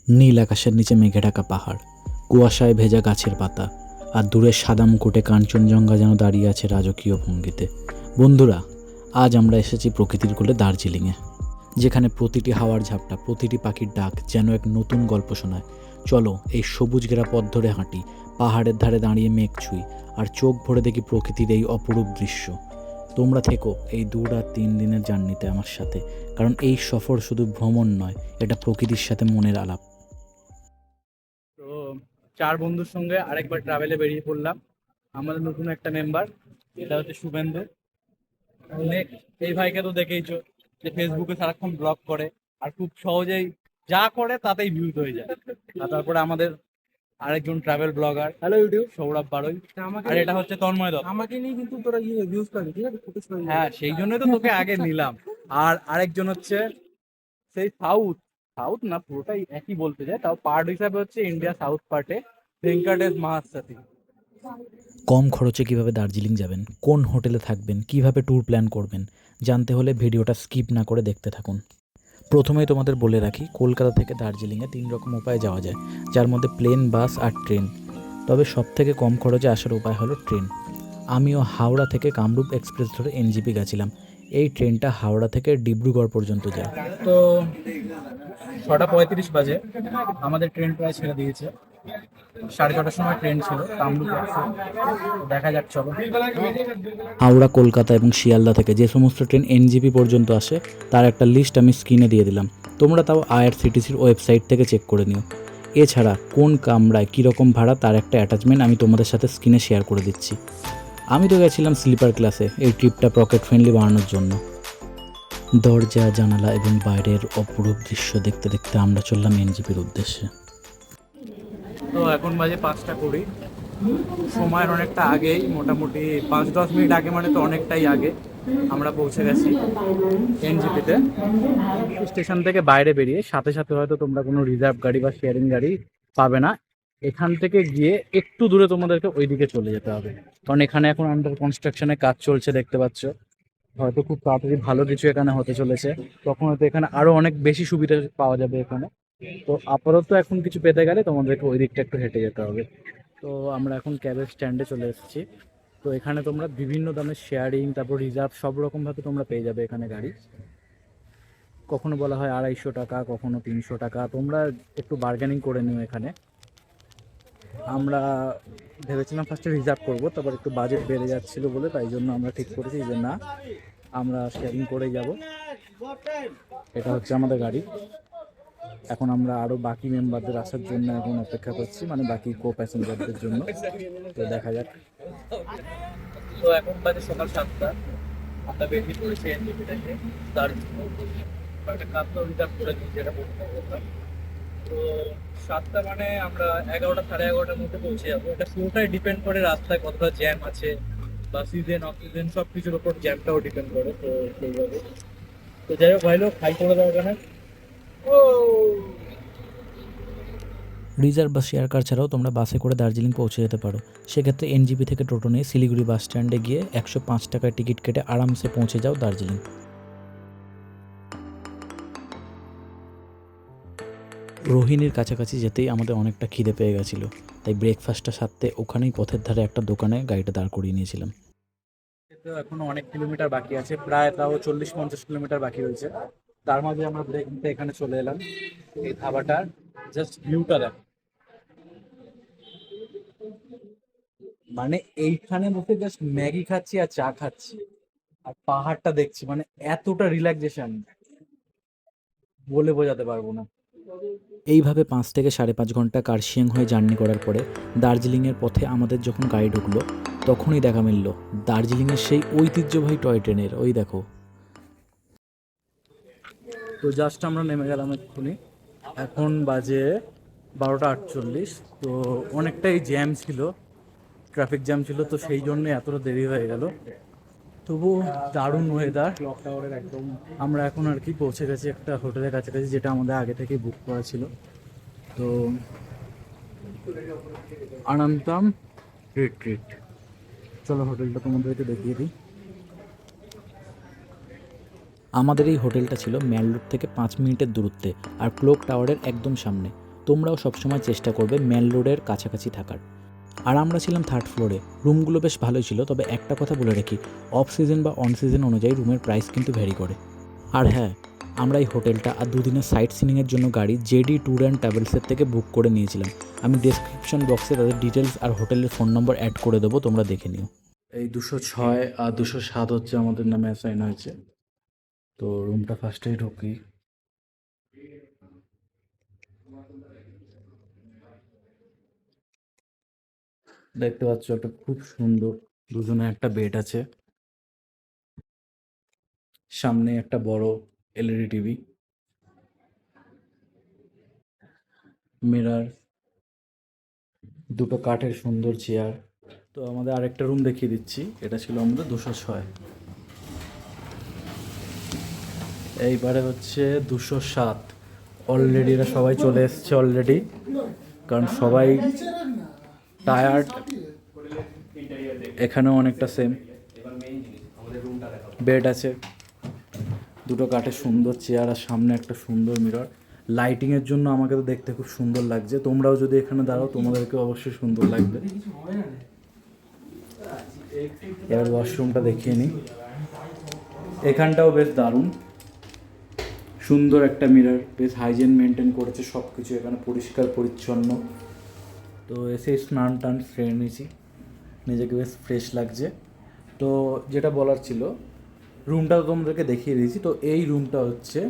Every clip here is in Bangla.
নীল আকাশের নিচে মেঘে ঢাকা পাহাড়, কুয়াশায় ভেজা গাছের পাতা, আর দূরের সাদা মুকুটে কাঞ্চনজঙ্ঘা যেন দাঁড়িয়ে আছে রাজকীয় ভঙ্গিতে। বন্ধুরা, আজ আমরা এসেছি প্রকৃতির কোলে দার্জিলিংয়ে, যেখানে প্রতিটি হাওয়ার ঝাপটা, প্রতিটি পাখির ডাক যেন এক নতুন গল্প শোনায়। চলো এই সবুজ ঘেরা পথ ধরে হাঁটি, পাহাড়ের ধারে দাঁড়িয়ে মেঘ ছুঁই, আর চোখ ভরে দেখি প্রকৃতির এই অপরূপ দৃশ্য। তোমরা থেকো এই 2 আর 3 দিনের জার্নিতে আমার সাথে, কারণ এই সফর শুধু ভ্রমণ নয়, এটা প্রকৃতির সাথে মনের আলাপ। তো 4 বন্ধুর সঙ্গে আরেকবার ট্রাভেলে বেরিয়ে পড়লাম। আমাদের নতুন একটা মেম্বার, এটা হচ্ছে শুভেন্দু। এই ভাইকে তো দেখেইছো যে ফেসবুকে সারাক্ষণ ব্লগ করে, আর খুব সহজেই যা করে তাতেই ভিউজ হয়ে যায়। আর তারপরে আমাদের আরেকজন travel blogger, hello YouTube, Sourav বারই। আর এটা হচ্ছে তন্ময় দত্ত। আমাকে নিয়ে কিন্তু তোরা ভিউজ পাবি, ঠিক আছে? হ্যাঁ, সেই জন্যই তো তোকে আগে নিলাম। আর আরেকজন হচ্ছে সেই সাউথ সাউথ না, পুরোটাই একই বলতে যায়, তাও পার্ট হিসাবে হচ্ছে ইন্ডিয়া সাউথ পার্টে ভেঙ্কটেশ মাহাসাথী। কম খরচে কিভাবে দার্জিলিং যাবেন, কোন হোটেলে থাকবেন, কিভাবে ট্যুর প্ল্যান করবেন, জানতে হলে ভিডিওটা স্কিপ না করে দেখতে থাকুন। প্রথমেই তোমাদের বলে রাখি, কলকাতা থেকে দার্জিলিংয়ে 3 রকম উপায়ে যাওয়া যায়, যার মধ্যে প্লেন, বাস আর ট্রেন। তবে সবথেকে কম খরচে আসার উপায় হলো ট্রেন। আমিও হাওড়া থেকে কামরূপ এক্সপ্রেস ধরে এনজিপি গেছিলাম। এই ট্রেনটা হাওড়া থেকে ডিব্রুগড় পর্যন্ত যায়। তো 6:35 বাজে আমাদের ট্রেন প্রায় ছেড়ে দিয়েছে। 6:30টার সময় ট্রেন ছিল কামরূপ এক্সপ্রেস। দেখা যাক, চলো। হাওড়া, কলকাতা এবং শিয়ালদা থেকে যে সমস্ত ট্রেন এনজিপি পর্যন্ত আসে তার একটা লিস্ট আমি স্ক্রিনে দিয়ে দিলাম। তোমরা তাও আইআরসিটিসির ওয়েবসাইট থেকে চেক করে নিও। এছাড়া কোন কামরায় কীরকম ভাড়া তার একটা অ্যাটাচমেন্ট আমি তোমাদের সাথে স্ক্রিনে শেয়ার করে দিচ্ছি। আমি তো গেছিলাম স্লিপার ক্লাসে, এই ট্রিপটা পকেট ফ্রেন্ডলি বানানোর জন্য। দরজা, জানালা এবং বাইরের অপরূপ দৃশ্য দেখতে দেখতে আমরা চললাম এনজিপির উদ্দেশ্যে। তো এখন বাজে 5:20। সময়ের অনেকটা আগেই, মোটামুটি 5-10 মিনিট আগে, মানে তো অনেকটাই আগে আমরা পৌঁছে গেছি এনজিপিতে। স্টেশন থেকে বাইরে বেরিয়ে সাথে সাথে হয়তো তোমরা কোনো রিজার্ভ গাড়ি বা শেয়ারিং গাড়ি পাবে না। এখান থেকে গিয়ে একটু দূরে তোমাদেরকে ওইদিকে চলে যেতে হবে, কারণ এখানে এখন আন্ডার কনস্ট্রাকশনের কাজ চলছে, দেখতে পাচ্ছ। হয়তো খুব তাড়াতাড়ি ভালো কিছু এখানে হতে চলেছে, তখন হয়তো এখানে আরো অনেক বেশি সুবিধা পাওয়া যাবে এখানে। তো আপাতত এখন কিছু পেতে গেলে তোমাদেরকে ওই দিকটা একটু হেঁটে যেতে হবে। তো আমরা এখন ক্যাবের স্ট্যান্ডে চলে এসেছি। তো এখানে তোমরা বিভিন্ন দামের শেয়ারিং, তারপর রিজার্ভ, সব রকমভাবে তোমরা পেয়ে যাবে এখানে গাড়ি। কখনো বলা হয় 250 টাকা, কখনো 300 টাকা, তোমরা একটু বার্গেনিং করে নিও এখানে। আমরা ভেবেছিলাম ফার্স্টে রিজার্ভ করবো, তারপর একটু বাজেট বেড়ে যাচ্ছিলো বলে তাই জন্য আমরা ঠিক করেছি যে না, আমরা শেয়ারিং করেই যাব। এটা হচ্ছে আমাদের গাড়ি। এখন আমরা আরও বাকি মেম্বারদের আসার জন্য এখন অপেক্ষা করছি, মানে বাকি কো প্যাসেঞ্জারদের জন্য। তো দেখা যাক। তো এখন বাজে সকাল 7টা, আমরা বেরিয়ে পড়েছি এনজিপি থেকে দার্জিলিং। একটা কাপ তো রিজার্ভ করে দিয়েছি, এটা বলতে বললাম। তো 7টা মানে আমরা 11টা, 11:30টার মধ্যে পৌঁছে যাবো। এটা পুরোটাই ডিপেন্ড করে রাস্তায় কতটা জ্যাম আছে, বা সিজন অফ সিজন সব কিছুর ওপর জ্যামটাও ডিপেন্ড করে। তো সেইভাবে, তো যাই হোক, ভাই লোক হাই করে দেওয়া ওখানে। ও রিজার্ভ বা শেয়ার কার ছাড়াও তোমরা বাসে করে দার্জিলিং পৌঁছে যেতে পারো। সেক্ষেত্রে এনজিপি থেকে টোটো নিয়ে শিলিগুড়ি বাস স্ট্যান্ডে গিয়ে 105 টাকায় টিকিট কেটে আরামসে পৌঁছে যাও দার্জিলিং। রোহিণীর কাছাকাছি যেতেই আমাদের অনেকটা খিদে পেয়ে গেছিলো, তাই ব্রেকফাস্টটা সারতে ওখানেই পথের ধারে একটা দোকানে গাড়িটা দাঁড় করিয়ে নিয়েছিলাম। তো এখনো অনেক কিলোমিটার বাকি আছে, প্রায় তাও 40-50 কিলোমিটার বাকি রয়েছে। তার মাঝে আমরা ব্রেক নিতে এখানে চলে এলাম। এই ধাবাটার জাস্ট ভিউটা দেখ, মানে এইখানে বসে জাস্ট ম্যাগি খাচ্ছি আর চা খাচ্ছি, আর পাহাড়টা দেখছি, মানে এতটা রিল্যাক্সেশন বলে বোঝাতে পারবো না। এইভাবে 5 থেকে 5.5 ঘন্টা কার্শিয়াং হয়ে জার্নি করার পরে দার্জিলিংয়ের পথে আমাদের যখন গাড়ি ঢুকলো, তখনই দেখা মিলল দার্জিলিংয়ের সেই ঐতিহ্যবাহী টয় ট্রেনের। ওই দেখো। তো জাস্ট আমরা নেমে গেলাম এক্ষুনি। এখন বাজে 12:48। তো অনেকটাই জ্যাম ছিল, ট্রাফিক জ্যাম ছিল, তো সেই জন্য এতটা দেরি হয়ে গেল। তবু দারুণ ওয়েদার। একদম আমরা এখন আর কি পৌঁছে গেছি একটা হোটেলের কাছাকাছি, যেটা আমাদের আগে থেকেই বুক করা ছিল। তো আনন্দম রিট্রিট, চলো হোটেলটা তোমাদেরকে দেখিয়ে দিই। আমাদের এই হোটেলটা ছিল ম্যাল রোড থেকে 5 মিনিটের দূরত্বে, আর ক্লক টাওয়ারের একদম সামনে। তোমরাও সবসময় চেষ্টা করবে মেন রোডের কাছাকাছি থাকার। আর আমরা ছিলাম 3rd ফ্লোরে। রুমগুলো বেশ ভালোই ছিল, তবে একটা কথা বলে রাখি, অফ সিজন বা অন সিজন অনুযায়ী রুমের প্রাইস কিন্তু ভ্যারি করে। আর হ্যাঁ, আমরা এই হোটেলটা আর দুদিনের সাইট সিনিংয়ের জন্য গাড়ি জেডি ট্যুর অ্যান্ড ট্রাভেলসের থেকে বুক করে নিয়েছিলাম। আমি ডেসক্রিপশন বক্সে তাদের ডিটেলস আর হোটেলের ফোন নম্বর অ্যাড করে দেবো, তোমরা দেখে নিও। এই 206 আর 207 হচ্ছে আমাদের নামে অ্যাসাইন হয়েছে। তো রুমটা ফার্স্টেই ঢুকি। দেখতে পাচ্ছ একটা খুব সুন্দর দুজনে একটা বেড আছে, সামনে একটা বড় এলইডি টিভি, মিরর, দুটো কাঠের সুন্দর চেয়ার। তো আমাদের আরেকটা রুম দেখিয়ে দিচ্ছি, এটা ছিল আমাদের 206। এইবারে হচ্ছে 207। অলরেডি এরা সবাই চলে এসছে অলরেডি, কারণ সবাই টায়ার্ড। এখানেও অনেকটা সেম বেড আছে, দুটো কাঠের সুন্দর চেয়ার আর সামনে একটা সুন্দর মিরর। লাইটিংয়ের জন্য আমাকে তো দেখতে খুব সুন্দর লাগছে, তোমরাও যদি এখানে দাঁড়াও তোমাদেরকে অবশ্যই সুন্দর লাগবে। এবার ওয়াশরুমটা দেখিয়ে নিই, এখানটাও বেশ দারুণ, সুন্দর একটা মিরর, বেশ হাইজিন মেনটেন করেছে সব কিছু, এখানে পরিষ্কার পরিচ্ছন্ন। তো এসে স্নান টান সেরে নিয়েছি, নিজেকে বেশ ফ্রেশ লাগছে। তো যেটা বলার ছিল, রুমটা তো তোমাদেরকে দেখিয়ে দিয়েছি। তো এই রুমটা হচ্ছে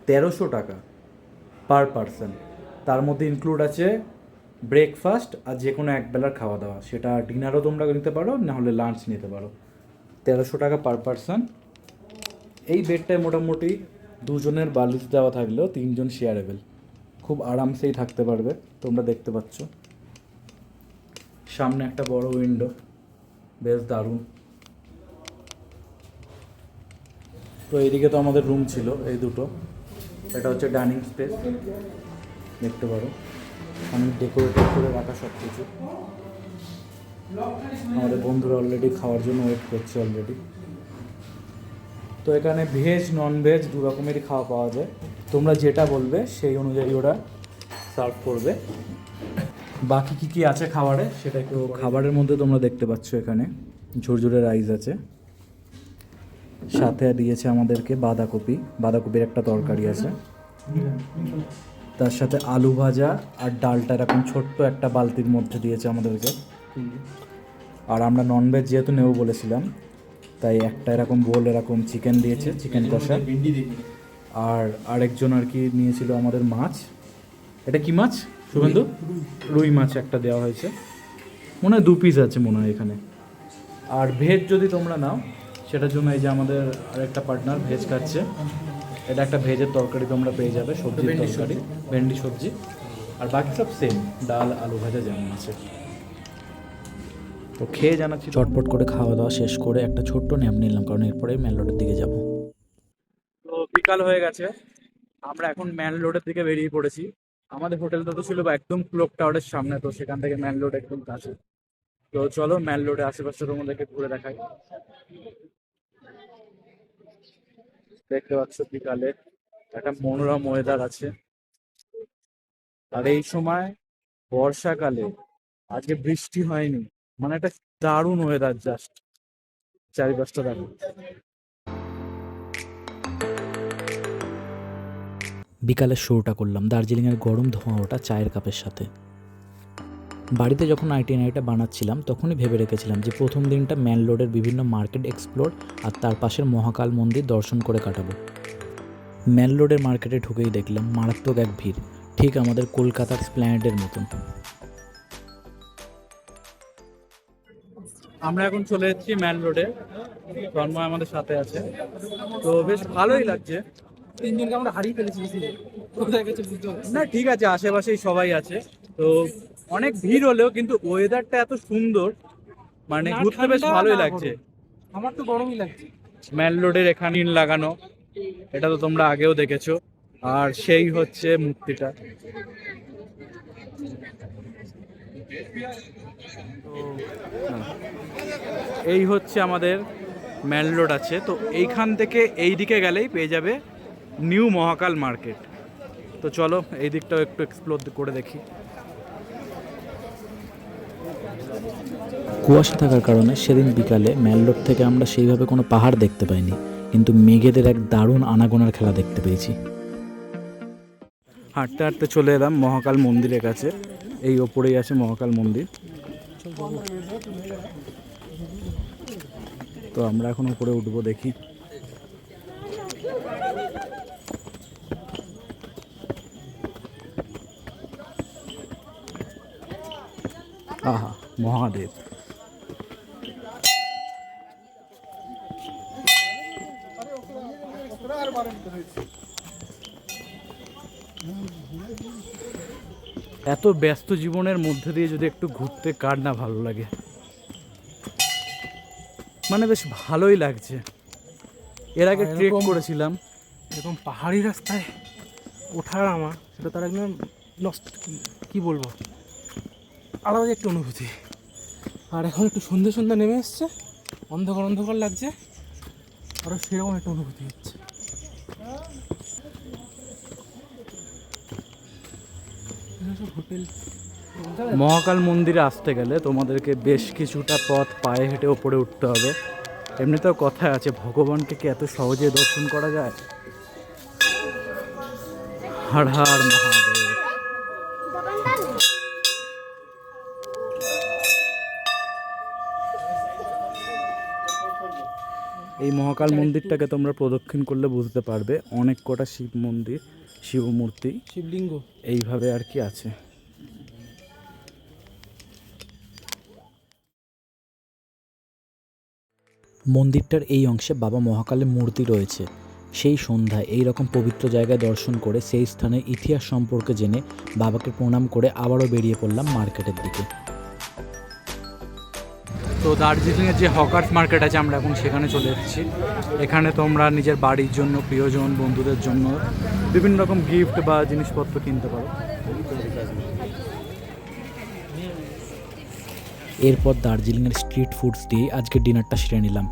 1300 টাকা পার পারসন, তার মধ্যে ইনক্লুড আছে ব্রেকফাস্ট আর যে কোনো একবেলার খাওয়া দাওয়া, সেটা ডিনারও তোমরা নিতে পারো, নাহলে লাঞ্চ নিতে পারো। 1300 টাকা পার পারসন। এই বেডটায় মোটামুটি দুজনের বালিশ দেওয়া থাকলেও 3জন শেয়ারেবেল, খুব আরামসেই থাকতে পারবে। তোমরা দেখতে পাচ্ছ সামনে একটা বড় উইন্ডো, বেশ দারুণ। তো এইদিকে তো আমাদের রুম ছিল এই দুটো, এটা হচ্ছে ডাইনিং স্পেস, দেখতে পারো অনেক ডেকোরেটেড করে রাখা সব কিছু। আমাদের বন্ধুরা অলরেডি খাওয়ার জন্য ওয়েট করছে অলরেডি। তো এখানে ভেজ নন ভেজ দু রকমেরই খাওয়া পাওয়া যায়, তোমরা যেটা বলবে সেই অনুযায়ী ওরা সার্ভ করবে। বাকি কী কী আছে খাবারে সেটা একটু, খাবারের মধ্যে তোমরা দেখতে পাচ্ছ এখানে ঝুরঝুরে রাইস আছে, সাথে দিয়েছে আমাদেরকে বাঁধাকপির একটা তরকারি আছে, তার সাথে আলু ভাজা আর ডালটা এরকম ছোট্ট একটা বালতির মধ্যে দিয়েছে আমাদেরকে। আর আমরা ননভেজ যেহেতু নেব বলেছিলাম, তাই একটা এরকম বোল এরকম চিকেন দিয়েছে, চিকেন কষা। আর আরেকজন আর কি নিয়েছিল আমাদের মাছ, এটা কি মাছ শুভেন্দু? রুই মাছ একটা দেওয়া হয়েছে, মনে হয় 2 পিস আছে মনে হয় এখানে। আর ভেজ যদি তোমরা নাও সেটার জন্য এই যে আমাদের আরেকটা পার্টনার ভেজ খাচ্ছে, এটা একটা ভেজের তরকারি তোমরা পেয়ে যাবে, সবজির তরকারি, ভেন্ডি সবজি। আর বাকি সব সেম, ডাল আলু ভাজা যেমন আছে। তো খেয়ে জানাচ্ছি। চটপট করে খাওয়া দাওয়া শেষ করে একটা ছোট্ট ন্যাপ নিলাম, কারণ এরপরে মেন রোডের দিকে যাব। তো বিকাল হয়ে গেছে, আমরা এখন মেন রোডের দিকে বেরিয়ে পড়েছি। আমাদের হোটেলটা তো ছিল একদম ক্লক টাওয়ারের সামনে, তো সেখান থেকে মেন রোড একদম কাছে। তো চলো মেন রোডে আশেপাশে তোমাদেরকে ঘুরে দেখাই। দেখতে পাচ্ছ বিকালে একটা মনোরম ওয়েদার আছে, আর এই সময় বর্ষাকালে, আজকে বৃষ্টি হয়নি, মানে একটা দারুণ ওয়েদার, জাস্ট চারিপাশটা দেখো। বিকালের শুরুটা করলাম দার্জিলিংয়ের গরম ধোঁয়া ওটা চায়ের কাপের সাথে। বাড়িতে যখন আইটিআইটা বানাচ্ছিলাম তখনই ভেবে রেখেছিলাম যে প্রথম দিনটা মেন রোডের বিভিন্ন মার্কেট এক্সপ্লোর আর তার পাশের মহাকাল মন্দির দর্শন করে কাটাবো। মেন রোডের মার্কেটে ঢুকেই দেখলাম মারাত্মক এক ভিড়, ঠিক আমাদের কলকাতার স্প্ল্যানেডের মতন। আমরা এখন চলে এসেছি মেন রোডে, তন্ময় আমাদের সাথে আছে, তো বেশ ভালোই লাগছে। 3 জনকে আমরা হারিয়ে ফেলেছি, কোথায় গেছে বুঝতে পারছি না ঠিক আছে, আশেপাশেই সবাই আছে। তো অনেক ভিড় হলেও কিন্তু ওয়েদারটা এত সুন্দর, মানে না ঘুরতে বেশ ঠান্ডা, ভালোই না লাগছে। গরম। আমার তো গরমই লাগছে। মেন রোডের এখানে লাগানো, এটা তো তোমরা আগেও দেখেছো। আর সেই হচ্ছে মূর্তিটা, এই হচ্ছে আমাদের মেন রোড আছে। তো এইখান থেকে এই দিকে গেলেই পেয়ে যাবে নিউ মহাকাল মার্কেট। তো চলো এই দিকটাও একটু এক্সপ্লোর করে দেখি। কুয়াশা থাকার কারণে সেদিন বিকালে ম্যাল রোড থেকে আমরা সেইভাবে কোনো পাহাড় দেখতে পাইনি, কিন্তু মেঘেদের এক দারুণ আনাগোনার খেলা দেখতে পেয়েছি। হাঁটতে হাঁটতে চলে এলাম মহাকাল মন্দিরের কাছে। এই ওপরেই আছে মহাকাল মন্দির। তো আমরা এখন উপরে উঠবো, দেখি। আহা, মহাদেব। এত ব্যস্ত জীবনের মধ্যে দিয়ে যদি একটু ঘুরতে কার না ভালো লাগে, মানে বেশ ভালোই লাগছে। এর আগে ট্রেক করেছিলাম, এরকম পাহাড়ি রাস্তায় ওঠার আমার সেটা তার একদম নষ্ট, কী বলবো, আলাদা একটা অনুভূতি। আর এখন একটু সন্ধ্যে সন্ধ্যা নেমে এসছে, অন্ধকার অন্ধকার লাগছে, আরও সেরকম একটা অনুভূতি হচ্ছে। হোটেল মহাকাল মন্দিরে আসতে গেলে তোমাদেরকে বেশ কিছুটা পথ পায়ে হেঁটে ওপরে উঠতে হবে। এমনিতেও কথা আছে, ভগবানকে কি এত সহজে দর্শন করা যায়? হর হর মহাদেব। এই মহাকাল মন্দিরটাকে তোমরা প্রদক্ষিণ করলে বুঝতে পারবে, অনেক কটা শিব মন্দির, শিব মূর্তি শিবলিঙ্গ এইভাবে আর কি আছে। মন্দিরটার এই অংশে বাবা মহাকালের মূর্তি রয়েছে। সেই সন্ধ্যায় এই রকম পবিত্র জায়গায় দর্শন করে সেই স্থানের ইতিহাস সম্পর্কে জেনে বাবাকে প্রণাম করে আবারও বেরিয়ে পড়লাম মার্কেটের দিকে। তো দার্জিলিংয়ের যে হকার্স মার্কেট আছে, আমরা এখন সেখানে চলে এসেছি। এখানে তোমরা নিজের বাড়ির জন্য, প্রিয়জন, বন্ধুদের জন্য বিভিন্ন রকম গিফট বা জিনিসপত্র কিনতে পারো। এরপর দার্জিলিংয়ের স্ট্রিট ফুডস দিয়ে আজকে ডিনারটা সেরে নিলাম।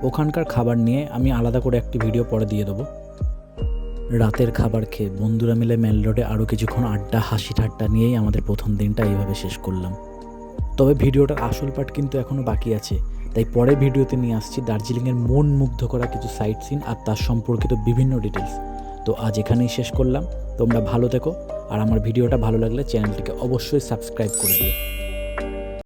ওখানকার খাবার নিয়ে আমি আলাদা করে একটি ভিডিও পরে দিয়ে দেবো। রাতের খাবার খেয়ে বন্ধুরা মিলে ম্যাল রোডে আরও কিছুক্ষণ আড্ডা, হাসি ঠাট্টা নিয়েই আমাদের প্রথম দিনটা এইভাবে শেষ করলাম। তবে ভিডিওটার আসল পার্ট কিন্তু এখনও বাকি আছে, তাই পরের ভিডিওতে নিয়ে আসছি দার্জিলিংয়ের মন মুগ্ধ করা কিছু সাইট সিন আর তার সম্পর্কিত বিভিন্ন ডিটেলস। তো আজ এখানেই শেষ করলাম। তোমরা ভালো থেকো, আর আমার ভিডিওটা ভালো লাগলে চ্যানেলটিকে অবশ্যই সাবস্ক্রাইব করে দিও।